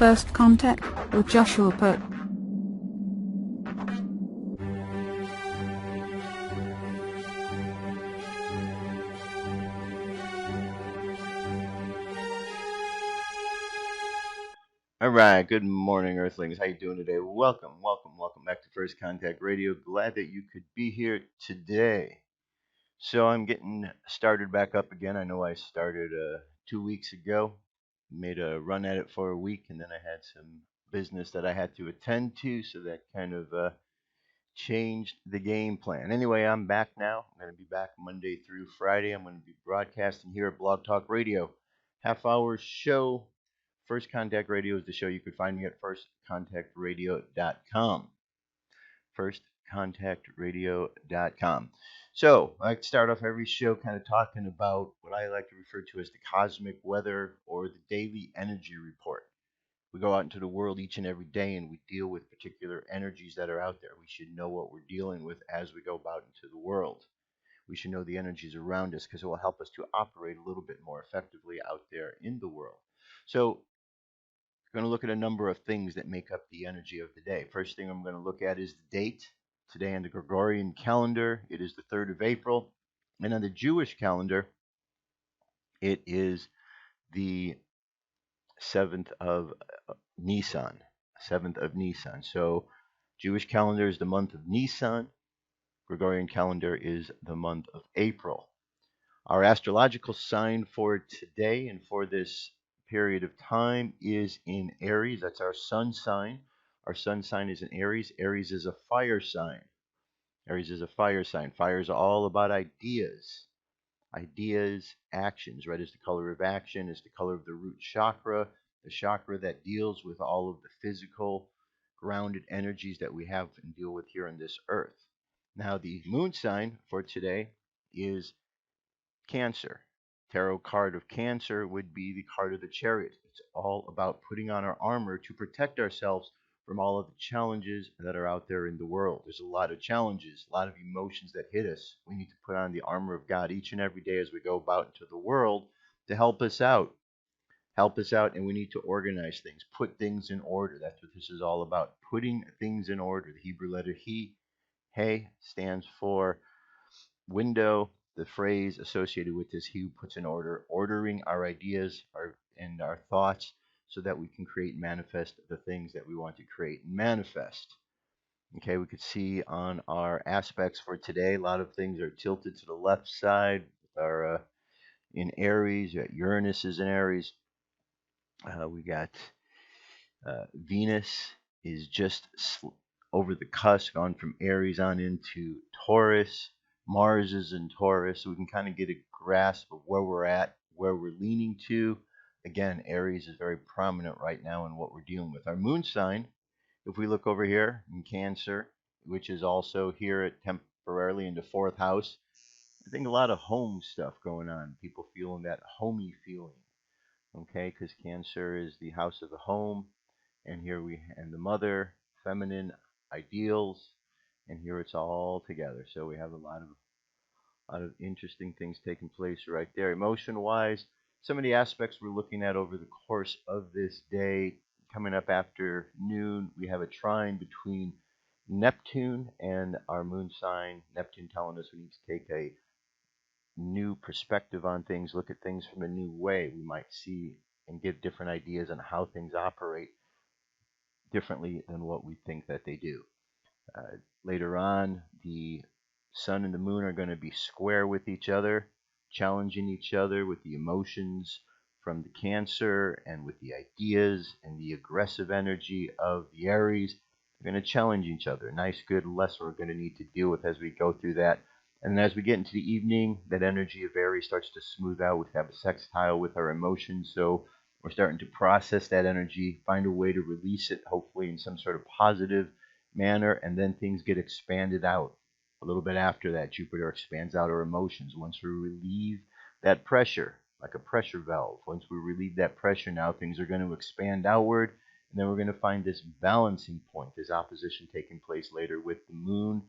first contact with Joshua put. All right, good morning, Earthlings. How you doing today? Welcome back to First Contact Radio. Glad that you could be here today. So I'm getting started back up again. I know I started 2 weeks ago, made a run at it for a week, and then I had some business that I had to attend to, so that kind of changed the game plan. Anyway, I'm back now. I'm going to be back Monday through Friday. I'm going to be broadcasting here at Blog Talk Radio. Half-hour show. First Contact Radio is the show. You could find me at firstcontactradio.com. Firstcontactradio.com. So I like to start off every show kind of talking about what I like to refer to as the cosmic weather or the daily energy report. We go out into the world each and every day and we deal with particular energies that are out there. We should know what we're dealing with as we go about into the world. We should know the energies around us because it will help us to operate a little bit more effectively out there in the world. So we're going to look at a number of things that make up the energy of the day. First thing I'm going to look at is the date. Today on the Gregorian calendar, it is the 3rd of April. And on the Jewish calendar, it is the 7th of Nisan. 7th of Nisan. So Jewish calendar is the month of Nisan. Gregorian calendar is the month of April. Our astrological sign for today and for this period of time is in Aries. That's our sun sign. Our sun sign is in Aries. Aries is a fire sign. Aries is a fire sign. Fire is all about ideas. Ideas, actions. Red is the color of action, is the color of the root chakra, the chakra that deals with all of the physical, grounded energies that we have and deal with here on this earth. Now, the moon sign for today is Cancer. Tarot card of Cancer would be the card of the Chariot. It's all about putting on our armor to protect ourselves from all of the challenges that are out there in the world. There's a lot of challenges, a lot of emotions that hit us. We need to put on the armor of God each and every day as we go about into the world to help us out. Help us out, and we need to organize things, put things in order. That's what this is all about, putting things in order. The Hebrew letter He stands for window. The phrase associated with this, he who puts in order, ordering our ideas and our thoughts so that we can create and manifest the things that we want to create and manifest. Okay, we could see on our aspects for today, a lot of things are tilted to the left side. Our in Aries, Uranus is in Aries. We got Venus is just over the cusp, gone from Aries on into Taurus. Mars is in Taurus, so we can kind of get a grasp of where we're at, where we're leaning to. Again, Aries is very prominent right now in what we're dealing with. Our moon sign, if we look over here in Cancer, which is also here temporarily in the 4th house, I think a lot of home stuff going on. People feeling that homey feeling, okay, because Cancer is the house of the home, and here and the mother, feminine ideals, and here it's all together. So we have a lot of interesting things taking place right there. Emotion-wise, some of the aspects we're looking at over the course of this day. Coming up after noon, we have a trine between Neptune and our moon sign. Neptune telling us we need to take a new perspective on things, look at things from a new way. We might see and get different ideas on how things operate differently than what we think that they do. Later on, the sun and the moon are going to be square with each other, challenging each other with the emotions from the Cancer and with the ideas and the aggressive energy of the Aries. They're going to challenge each other. Nice, good lesson we're going to need to deal with as we go through that. And then as we get into the evening, that energy of Aries starts to smooth out. We have a sextile with our emotions, so we're starting to process that energy, find a way to release it, hopefully in some sort of positive manner, and then things get expanded out. A little bit after that, Jupiter expands out our emotions. Once we relieve that pressure, like a pressure valve, once we relieve that pressure, now things are going to expand outward, and then we're going to find this balancing point, this opposition taking place later with the moon,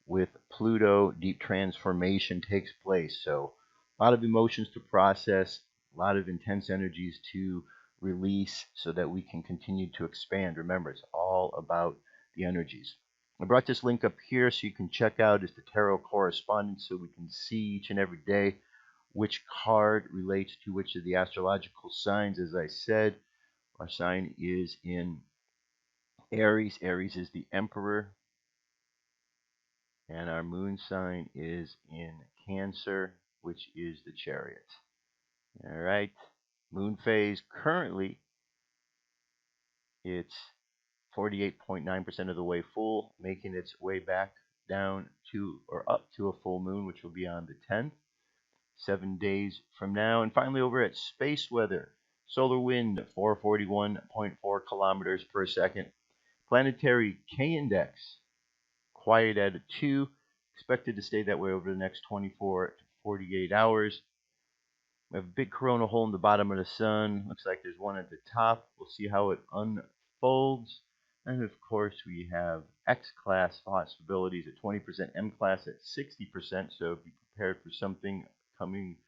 with Pluto. Deep transformation takes place. So a lot of emotions to process, a lot of intense energies to release so that we can continue to expand. Remember, it's all about the energies. I brought this link up here so you can check out is the tarot correspondence so we can see each and every day which card relates to which of the astrological signs. As I said, our sign is in Aries. Aries is the Emperor. And our moon sign is in Cancer, which is the Chariot. All right. Moon phase currently, it's 48.9% of the way full, making its way back down to or up to a full moon, which will be on the 10th, 7 days from now. And finally, over at space weather, solar wind 441.4 kilometers per second, planetary K index quiet at a 2, expected to stay that way over the next 24 to 48 hours. We have a big corona hole in the bottom of the sun. Looks like there's one at the top. We'll see how it unfolds. And of course, we have X-class possibilities at 20%, M-class at 60%. So be prepared for something coming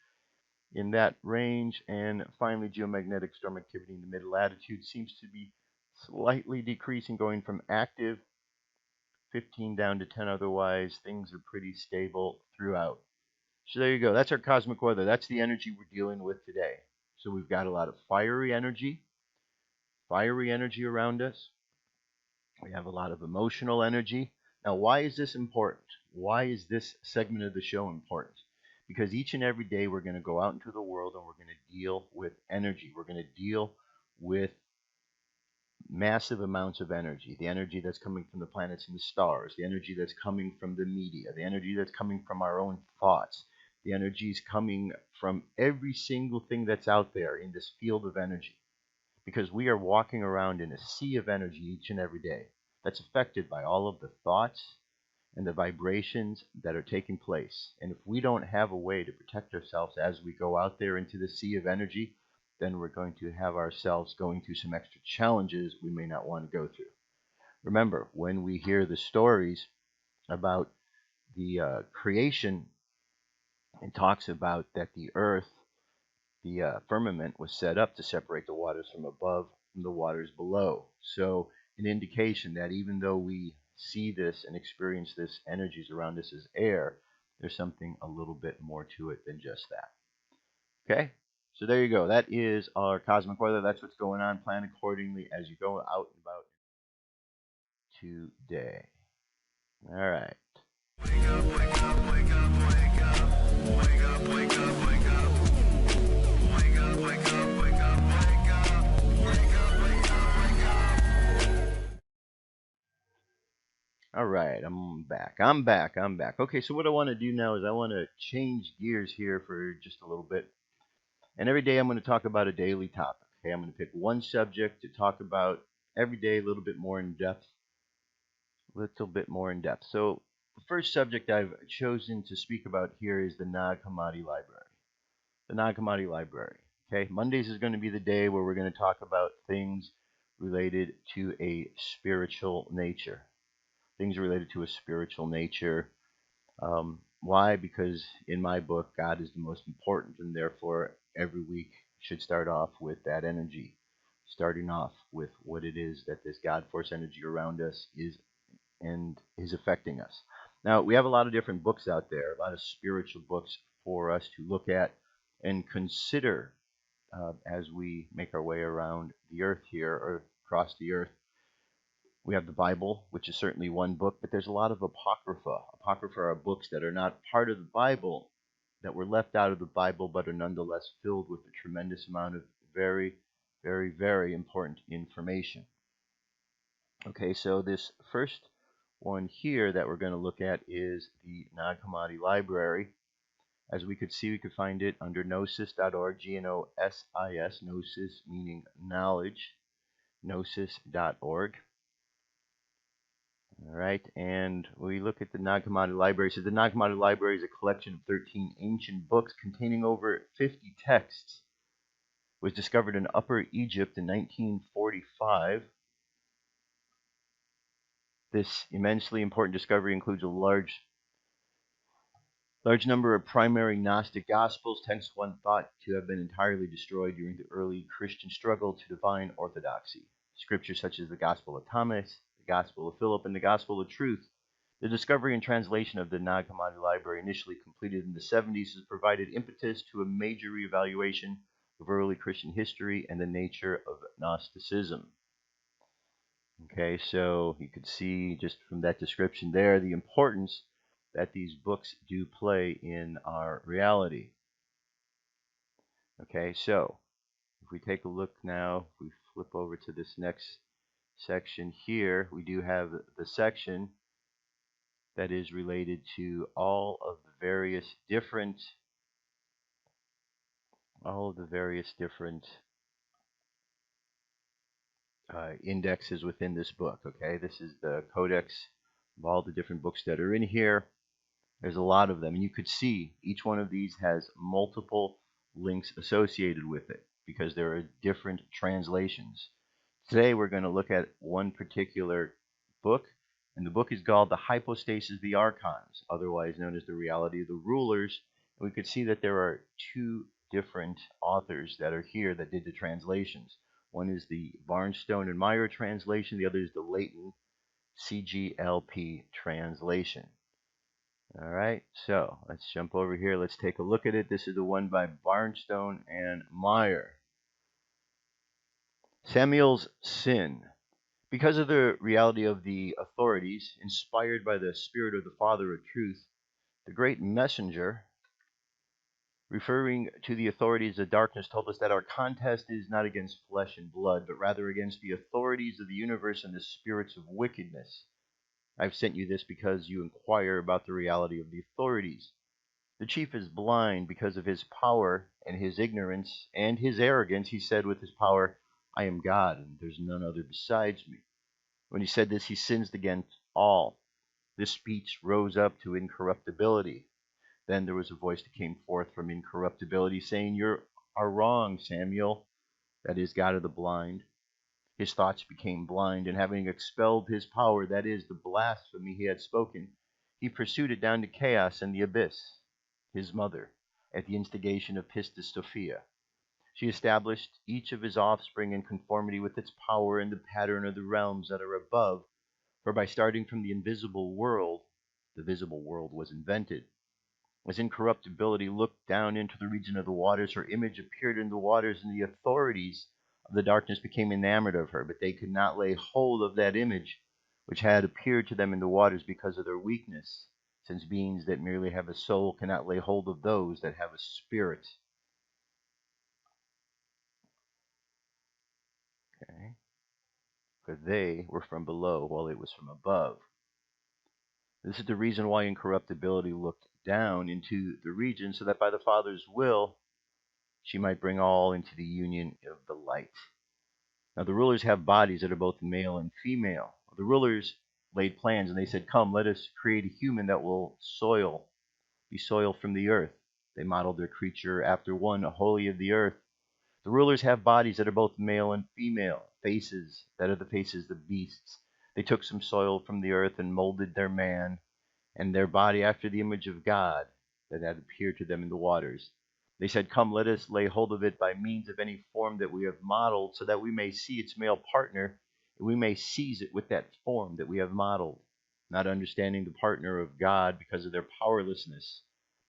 in that range. And finally, geomagnetic storm activity in the mid-latitude seems to be slightly decreasing, going from active 15 down to 10. Otherwise, things are pretty stable throughout. So there you go. That's our cosmic weather. That's the energy we're dealing with today. So we've got a lot of fiery energy around us. We have a lot of emotional energy. Now, why is this important? Why is this segment of the show important? Because each and every day we're going to go out into the world and we're going to deal with energy. We're going to deal with massive amounts of energy, the energy that's coming from the planets and the stars, the energy that's coming from the media, the energy that's coming from our own thoughts, the energy is coming from every single thing that's out there in this field of energy, because we are walking around in a sea of energy each and every day that's affected by all of the thoughts and the vibrations that are taking place. And if we don't have a way to protect ourselves as we go out there into the sea of energy, then we're going to have ourselves going through some extra challenges we may not want to go through. Remember, when we hear the stories about the creation, it talks about that the earth, the firmament, was set up to separate the waters from above from the waters below. So an indication that even though we see this and experience this energies around us as air, there's something a little bit more to it than just that. Okay? So there you go. That is our cosmic weather. That's what's going on. Plan accordingly as you go out and about today. All right. Wake up, wake up, wake up, wake up. Wake up, wake up, wake up. Wake up, wake up, wake up, wake up. Wake up, wake up, wake up. All right, I'm back. Okay, so what I want to do now is I want to change gears here for just a little bit. And every day I'm going to talk about a daily topic. Okay, I'm going to pick one subject to talk about every day a little bit more in depth. So the first subject I've chosen to speak about here is the Nag Hammadi Library. The Nag Hammadi Library. Okay, Mondays is going to be the day where we're going to talk about things related to a spiritual nature. Why? Because in my book, God is the most important, and therefore every week should start off with that energy, starting off with what it is that this God force energy around us is and is affecting us. Now, we have a lot of different books out there, a lot of spiritual books for us to look at and consider as we make our way around the earth here or across the earth. We have the Bible, which is certainly one book, but there's a lot of apocrypha. Apocrypha are books that are not part of the Bible, that were left out of the Bible, but are nonetheless filled with a tremendous amount of very, very, very important information. Okay, so this first one here that we're going to look at is the Nag Hammadi Library. As we could see, we could find it under gnosis.org, Gnosis, gnosis meaning knowledge, gnosis.org. All right, and we look at the Nag Hammadi Library. So the Nag Hammadi Library is a collection of 13 ancient books containing over 50 texts. It was discovered in Upper Egypt in 1945. This immensely important discovery includes a large Large number of primary Gnostic Gospels, texts one thought to have been entirely destroyed during the early Christian struggle to divine orthodoxy. Scriptures such as the Gospel of Thomas, the Gospel of Philip, and the Gospel of Truth. The discovery and Translation of the Nag Hammadi Library, initially completed in the 70s, has provided impetus to a major reevaluation of early Christian history and the nature of Gnosticism. Okay, so you could see just from that description there the importance that these books do play in our reality. Okay, so if we take a look now, if we flip over to this next section here, we do have the section that is related to all of the various different indexes within this book. Okay, this is the codex of all the different books that are in here. There's a lot of them, and you could see each one of these has multiple links associated with it because there are different translations. Today we're going to look at one particular book, and the book is called the Hypostasis of the Archons, otherwise known as the Reality of the Rulers. And we could see that there are two different authors that are here that did the translations. One is the Barnstone and Meyer translation, the other is the Leighton CGLP translation. All right, so let's jump over here. Let's take a look at it. This is the one by Barnstone and Meyer. Samuel's sin. Because of the reality of the authorities, inspired by the Spirit of the Father of Truth, the great messenger, referring to the authorities of darkness, told us that our contest is not against flesh and blood, but rather against the authorities of the universe and the spirits of wickedness. I've sent you this because you inquire about the reality of the authorities. The chief is blind because of his power and his ignorance and his arrogance. He said with his power, I am God, and there's none other besides me. When he said this, he sins against all. This speech rose up to incorruptibility. Then there was a voice that came forth from incorruptibility, saying, You are wrong, Samuel, that is, God of the blind. His thoughts became blind, and having expelled his power, that is, the blasphemy he had spoken, he pursued it down to chaos and the abyss. His mother, at the instigation of Pistis Sophia, she established each of his offspring in conformity with its power and the pattern of the realms that are above, for by starting from the invisible world, the visible world was invented. As incorruptibility looked down into the region of the waters, her image appeared in the waters, and the authorities of the darkness became enamored of her, but they could not lay hold of that image which had appeared to them in the waters because of their weakness, since beings that merely have a soul cannot lay hold of those that have a spirit. Okay? For they were from below, while it was from above. This is the reason why incorruptibility looked down into the region, so that by the Father's will she might bring all into the union of the light. Now the rulers have bodies that are both male and female. The rulers laid plans, and they said, Come, let us create a human that will be soil from the earth. They modeled their creature after one, holy of the earth. The rulers have bodies that are both male and female, faces that are the faces of beasts. They took some soil from the earth and molded their man and their body after the image of God that had appeared to them in the waters. They said, Come, let us lay hold of it by means of any form that we have modeled, so that we may see its male partner, and we may seize it with that form that we have modeled, not understanding the partner of God because of their powerlessness.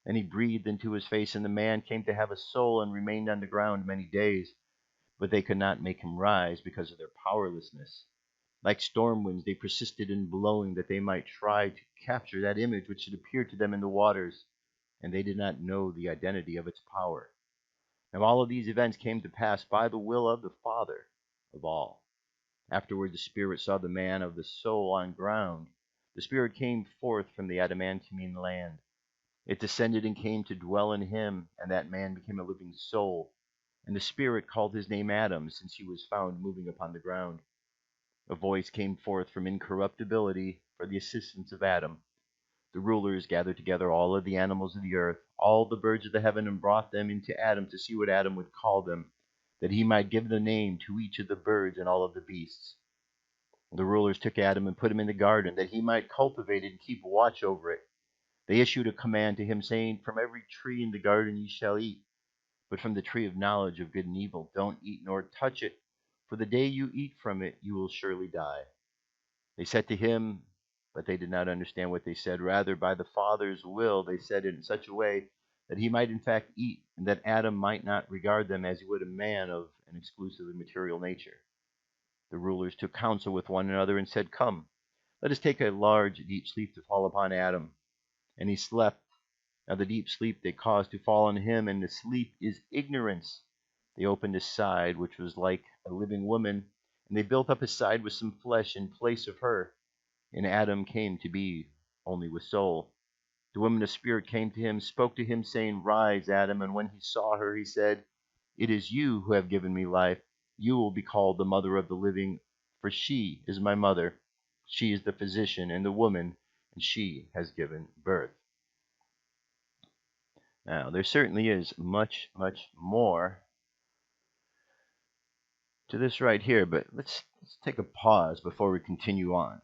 And he breathed into his face, and the man came to have a soul and remained on the ground many days. But they could not make him rise because of their powerlessness. Like storm winds, they persisted in blowing that they might try to capture that image which had appeared to them in the waters, and they did not know the identity of its power. Now all of these events came to pass by the will of the Father of all. Afterward the Spirit saw the man of the soul on ground. The Spirit came forth from the adamantine land. It descended and came to dwell in him, and that man became a living soul. And the Spirit called his name Adam, since he was found moving upon the ground. A voice came forth from incorruptibility for the assistance of Adam. The rulers gathered together all of the animals of the earth, all the birds of the heaven, and brought them into Adam to see what Adam would call them, that he might give the name to each of the birds and all of the beasts. The rulers took Adam and put him in the garden, that he might cultivate it and keep watch over it. They issued a command to him, saying, "From every tree in the garden ye shall eat, but from the tree of knowledge of good and evil don't eat nor touch it, for the day you eat from it you will surely die." They said to him, but they did not understand what they said. Rather, by the Father's will, they said it in such a way that he might in fact eat, and that Adam might not regard them as he would a man of an exclusively material nature. The rulers took counsel with one another and said, "Come, let us take a large deep sleep to fall upon Adam." And he slept. Now the deep sleep they caused to fall on him, and the sleep is ignorance. They opened his side, which was like a living woman, and they built up his side with some flesh in place of her. And Adam came to be only with soul. The woman of spirit came to him, spoke to him, saying, "Rise, Adam." And when he saw her, he said, "It is you who have given me life. You will be called the mother of the living, for she is my mother. She is the physician and the woman, and she has given birth." Now, there certainly is much, much more to this right here, but let's take a pause before we continue on.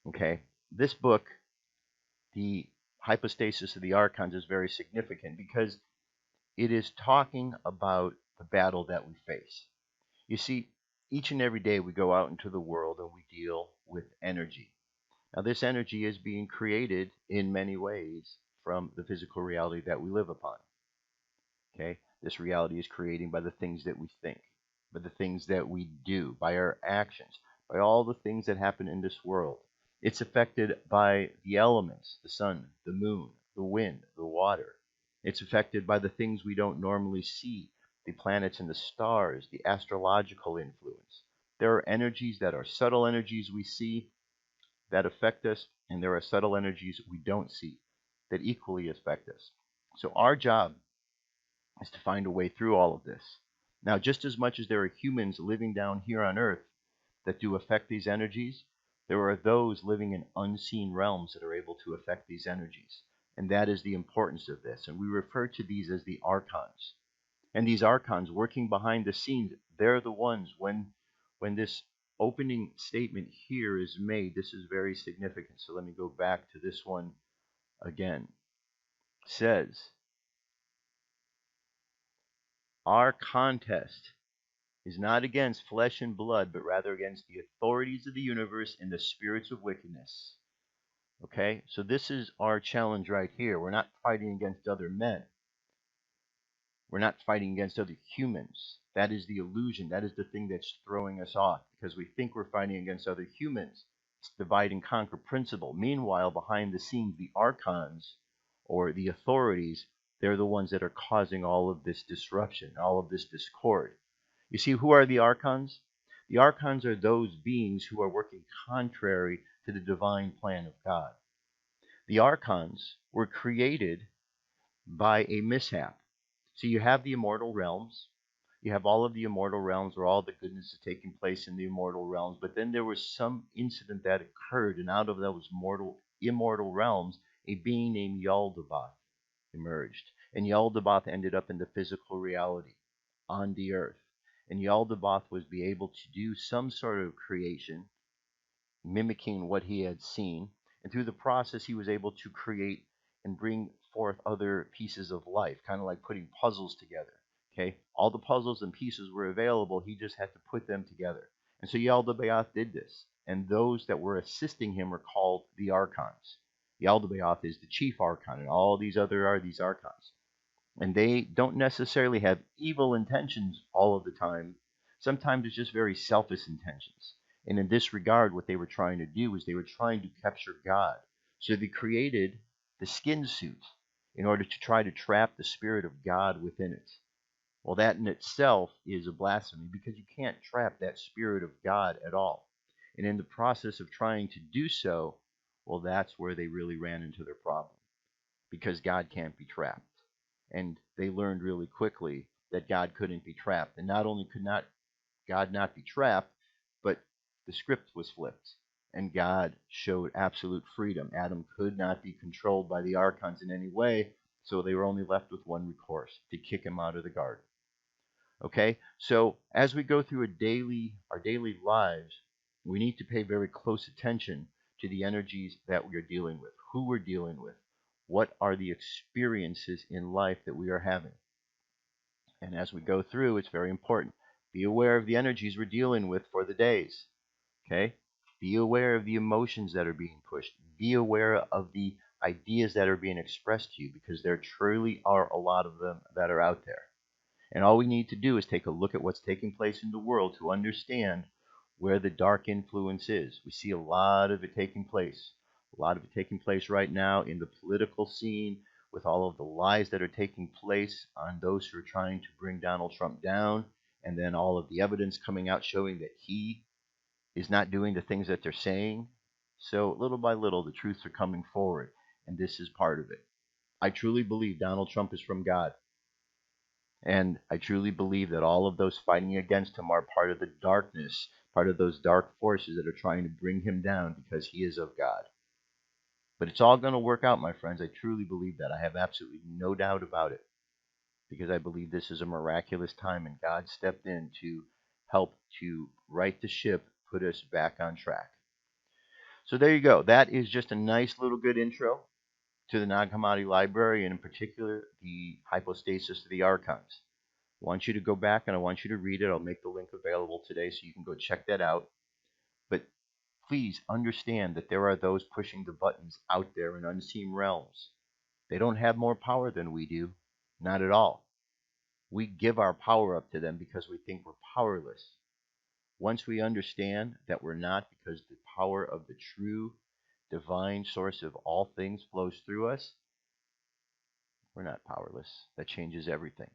Okay? This book, the Hypostasis of the Archons, is very significant because it is talking about the battle that we face. You see, each and every day we go out into the world and we deal with energy. Now, this energy is being created in many ways from the physical reality that we live upon. Okay? This reality is created by the things that we think, by the things that we do, by our actions, by all the things that happen in this world. It's affected by the elements, the sun, the moon, the wind, the water. It's affected by the things we don't normally see, the planets and the stars, the astrological influence. There are energies that are subtle energies we see that affect us, and there are subtle energies we don't see that equally affect us. So our job is to find a way through all of this. Now, just as much as there are humans living down here on Earth that do affect these energies, there are those living in unseen realms that are able to affect these energies. And that is the importance of this. And we refer to these as the Archons. And these Archons working behind the scenes, they're the ones when this opening statement here is made, this is very significant. So let me go back to this one again. It says, "Our contest is not against flesh and blood, but rather against the authorities of the universe and the spirits of wickedness." Okay, so this is our challenge right here. We're not fighting against other men. We're not fighting against other humans. That is the illusion. That is the thing that's throwing us off because we think we're fighting against other humans. It's divide and conquer principle. Meanwhile, behind the scenes, the Archons or the authorities, they're the ones that are causing all of this disruption, all of this discord. You see, who are the Archons? The Archons are those beings who are working contrary to the divine plan of God. The Archons were created by a mishap. So you have the immortal realms. You have all of the immortal realms where all the goodness is taking place in the immortal realms. But then there was some incident that occurred, and out of those immortal realms, a being named Yaldabaoth emerged. And Yaldabaoth ended up in the physical reality on the earth. And Yaldabaoth was be able to do some sort of creation, mimicking what he had seen. And through the process, he was able to create and bring forth other pieces of life, kind of like putting puzzles together. Okay, all the puzzles and pieces were available. He just had to put them together. And so Yaldabaoth did this. And those that were assisting him are called the Archons. Yaldabaoth is the chief Archon, and all these other are these Archons. And they don't necessarily have evil intentions all of the time. Sometimes it's just very selfish intentions. And in this regard, what they were trying to do is they were trying to capture God. So they created the skin suit in order to try to trap the Spirit of God within it. Well, that in itself is a blasphemy because you can't trap that Spirit of God at all. And in the process of trying to do so, well, that's where they really ran into their problem because God can't be trapped. And they learned really quickly that God couldn't be trapped. And not only could not God not be trapped, but the script was flipped. And God showed absolute freedom. Adam could not be controlled by the Archons in any way, so they were only left with one recourse, to kick him out of the garden. Okay, so as we go through our daily lives, we need to pay very close attention to the energies that we are dealing with, who we're dealing with, What are the experiences in life that we are having? And as we go through, it's very important. Be aware of the energies we're dealing with for the days. Okay? Be aware of the emotions that are being pushed. Be aware of the ideas that are being expressed to you, because there truly are a lot of them that are out there. And all we need to do is take a look at what's taking place in the world to understand where the dark influence is. We see a lot of it taking place. A lot of it taking place right now in the political scene, with all of the lies that are taking place on those who are trying to bring Donald Trump down, and then all of the evidence coming out showing that he is not doing the things that they're saying. So little by little, the truths are coming forward, and this is part of it. I truly believe Donald Trump is from God. And I truly believe that all of those fighting against him are part of the darkness, part of those dark forces that are trying to bring him down, because he is of God. But it's all going to work out, my friends. I truly believe that. I have absolutely no doubt about it, because I believe this is a miraculous time, and God stepped in to help to right the ship, put us back on track. So there you go. That is just a nice little good intro to the non-commodity library, and in particular, the hypostasis of the Archons. I want you to go back and I want you to read it. I'll make the link available today so you can go check that out. But please understand that there are those pushing the buttons out there in unseen realms. They don't have more power than we do. Not at all. We give our power up to them because we think we're powerless. Once we understand that we're not, because the power of the true divine source of all things flows through us, we're not powerless. That changes everything.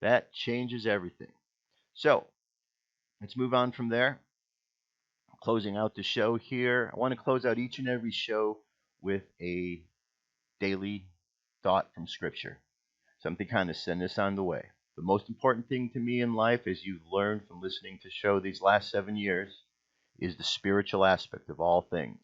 That changes everything. So let's move on from there. Closing out the show here. I want to close out each and every show with a daily thought from Scripture. Something kind of send us on the way. The most important thing to me in life, as you've learned from listening to show these last 7 years, is the spiritual aspect of all things.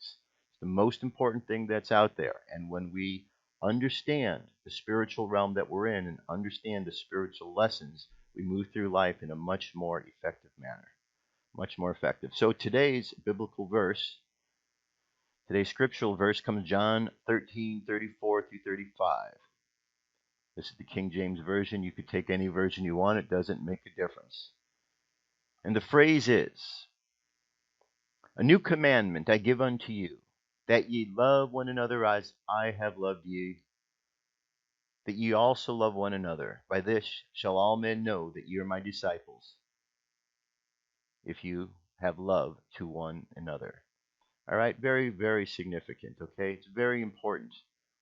It's the most important thing that's out there. And when we understand the spiritual realm that we're in and understand the spiritual lessons, we move through life in a much more effective manner. Much more effective. So today's biblical verse, today's scriptural verse comes John 13:34 through 35. This is the King James Version. You could take any version you want. It doesn't make a difference. And the phrase is, "A new commandment I give unto you, that ye love one another as I have loved ye, that ye also love one another. By this shall all men know that ye are my disciples, if you have love to one another." All right, very, very significant, okay? It's very important.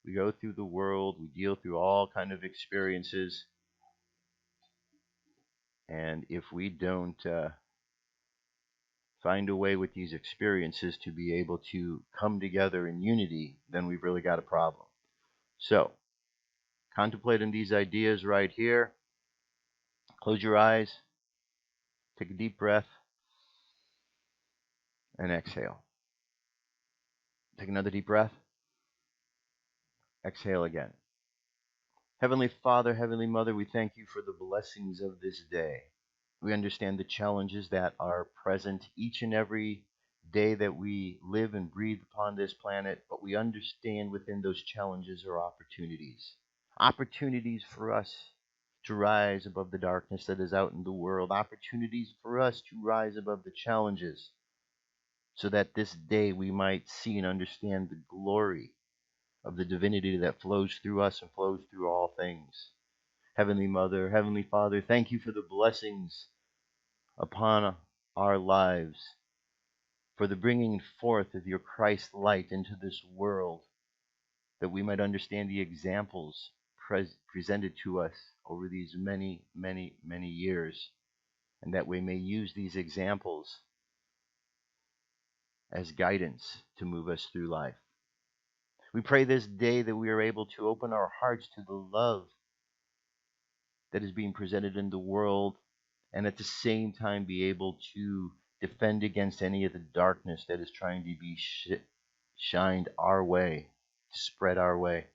We go through the world, we deal through all kind of experiences, and if we don't find a way with these experiences to be able to come together in unity, then we've really got a problem. So, contemplating these ideas right here, close your eyes, take a deep breath, and exhale. Take another deep breath, exhale again. Heavenly Father, Heavenly Mother, we thank you for the blessings of this day. We understand the challenges that are present each and every day that we live and breathe upon this planet, but we understand within those challenges are opportunities. Opportunities for us to rise above the darkness that is out in the world, opportunities for us to rise above the challenges, so that this day we might see and understand the glory of the divinity that flows through us and flows through all things. Heavenly Mother, Heavenly Father, thank you for the blessings upon our lives, for the bringing forth of your Christ light into this world, that we might understand the examples presented to us over these many, many, many years, and that we may use these examples as guidance to move us through life. We pray this day that we are able to open our hearts to the love that is being presented in the world, and at the same time be able to defend against any of the darkness that is trying to be shined our way, spread our way.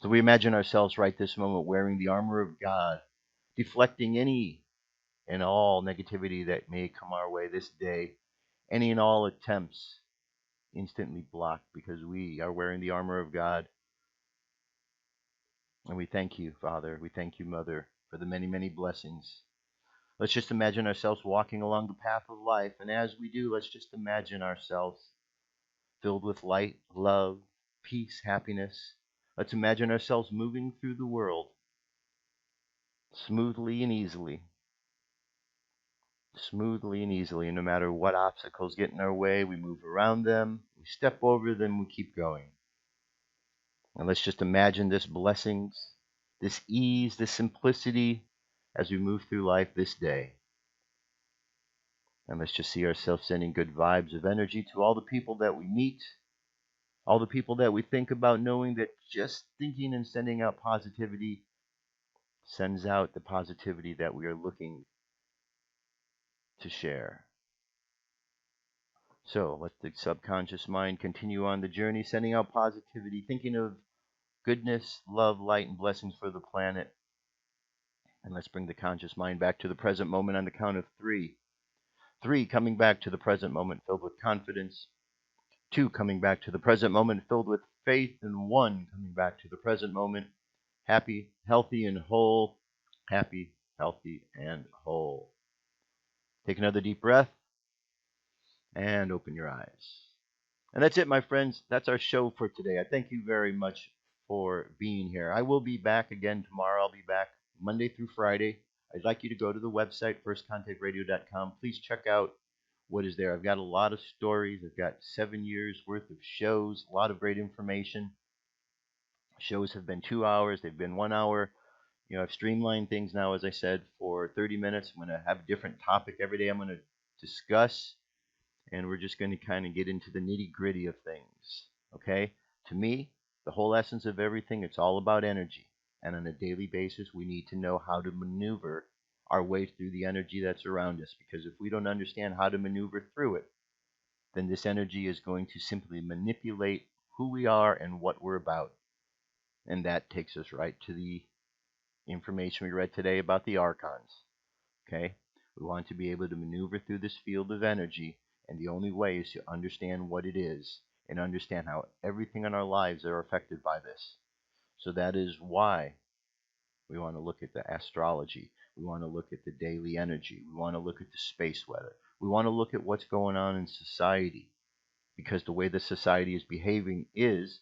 So we imagine ourselves right this moment wearing the armor of God, deflecting any and all negativity that may come our way this day, any and all attempts instantly blocked, because we are wearing the armor of God. And we thank you, Father. We thank you, Mother, for the many, many blessings. Let's just imagine ourselves walking along the path of life. And as we do, let's just imagine ourselves filled with light, love, peace, happiness. Let's imagine ourselves moving through the world smoothly and easily. Smoothly and easily. And no matter what obstacles get in our way, we move around them, we step over them, we keep going. And let's just imagine this blessings, this ease, this simplicity as we move through life this day. And let's just see ourselves sending good vibes of energy to all the people that we meet, all the people that we think about, knowing that just thinking and sending out positivity sends out the positivity that we are looking to share. So let the subconscious mind continue on the journey, sending out positivity, thinking of goodness, love, light, and blessings for the planet. And let's bring the conscious mind back to the present moment on the count of three. 3, coming back to the present moment filled with confidence. 2, coming back to the present moment filled with faith. And 1, coming back to the present moment happy, healthy, and whole. Happy, healthy, and whole. Take another deep breath and open your eyes. And that's it, my friends. That's our show for today. I thank you very much for being here. I will be back again tomorrow. I'll be back Monday through Friday. I'd like you to go to the website, firstcontactradio.com. Please check out what is there. I've got a lot of stories. I've got 7 years worth of shows, a lot of great information. Shows have been 2 hours. They've been 1 hour. I've streamlined things now, as I said, for 30 minutes. I'm going to have a different topic every day I'm going to discuss. And we're just going to kind of get into the nitty-gritty of things, okay? To me, the whole essence of everything, it's all about energy. And on a daily basis, we need to know how to maneuver our way through the energy that's around us. Because if we don't understand how to maneuver through it, then this energy is going to simply manipulate who we are and what we're about. And that takes us right to the information we read today about the Archons, okay? We want to be able to maneuver through this field of energy. And the only way is to understand what it is and understand how everything in our lives are affected by this. So that is why we want to look at the astrology. We want to look at the daily energy. We want to look at the space weather. We want to look at what's going on in society, because the way the society is behaving is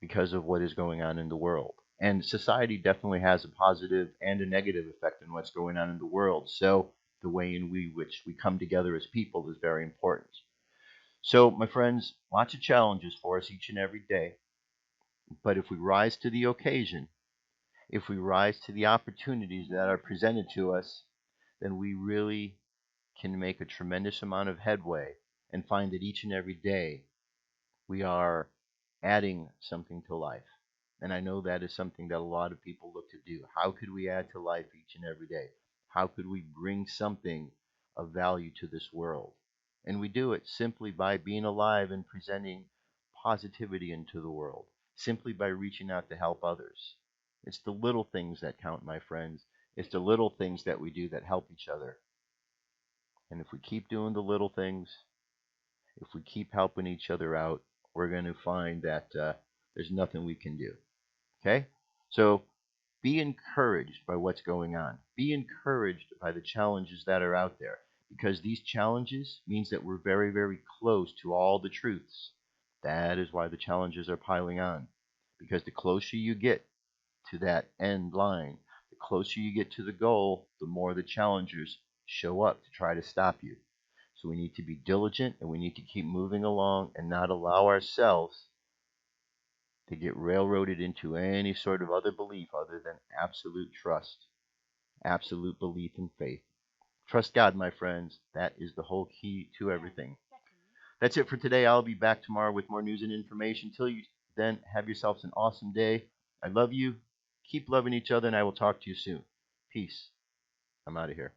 because of what is going on in the world. And society definitely has a positive and a negative effect on what's going on in the world. So the way in which we come together as people is very important. So, my friends, lots of challenges for us each and every day. But if we rise to the occasion, if we rise to the opportunities that are presented to us, then we really can make a tremendous amount of headway and find that each and every day we are adding something to life. And I know that is something that a lot of people look to do. How could we add to life each and every day? How could we bring something of value to this world? And we do it simply by being alive and presenting positivity into the world, simply by reaching out to help others. It's the little things that count, my friends. It's the little things that we do that help each other. And if we keep doing the little things, if we keep helping each other out, we're going to find that there's nothing we can do. Okay? So be encouraged by what's going on. Be encouraged by the challenges that are out there, because these challenges means that we're very, very close to all the truths. That is why the challenges are piling on, because the closer you get to that end line, the closer you get to the goal, the more the challengers show up to try to stop you. So we need to be diligent, and we need to keep moving along and not allow ourselves to get railroaded into any sort of other belief other than absolute trust, absolute belief and faith. Trust God, my friends. That is the whole key to everything. That's it for today. I'll be back tomorrow with more news and information. Till you then, have yourselves an awesome day. I love you. Keep loving each other, and I will talk to you soon. Peace. I'm out of here.